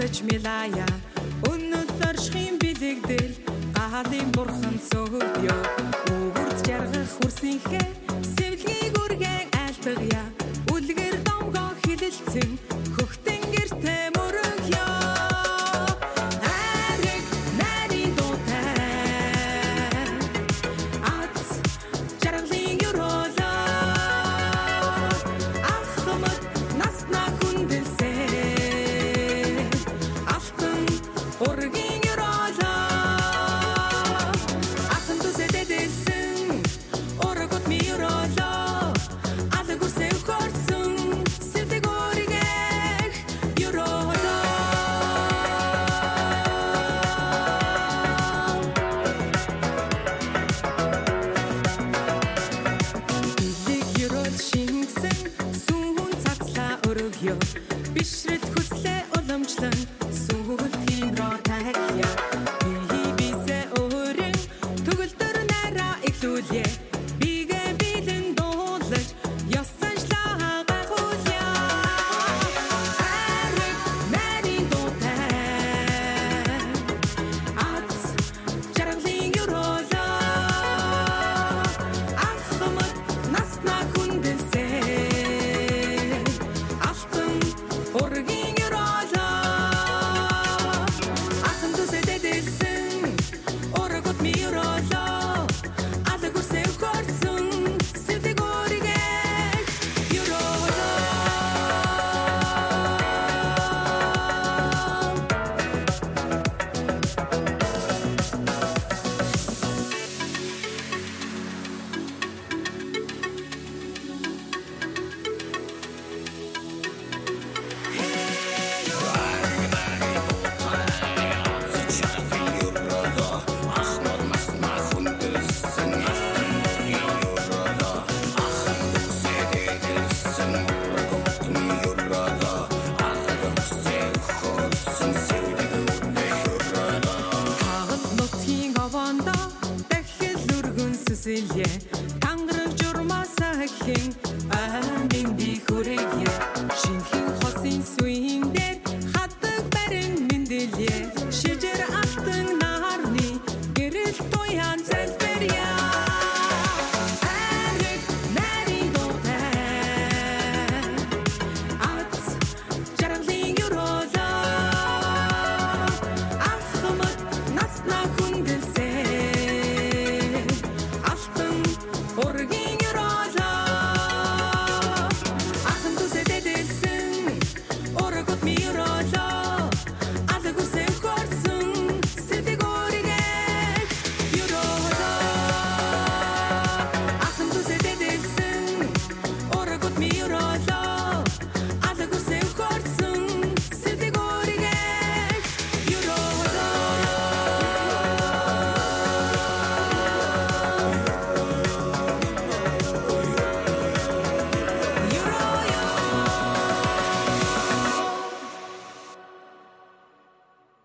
Ардж милая өнөдөр шхийн бэлэгдэл гаалын бурхан сөгдөө өгөрд жаргах хүрсийнхээ сэвлгийг үргэн айлтгая үлгэр домгоо хилэлцэн хөхтэн гэртээ мөрөгё ариг нарийн дуутай ац жаргалын юролоо ахмад насна хүндэсээ алтан ургийн юролоо ахын төсөдөсөн орогот ми юролоо алгүрсээ хөрсөн сэдэг оригэх юролоо Илэг юрол шингсэн сүүн цацлаа өргөё бишрэд хүслээ уламжлан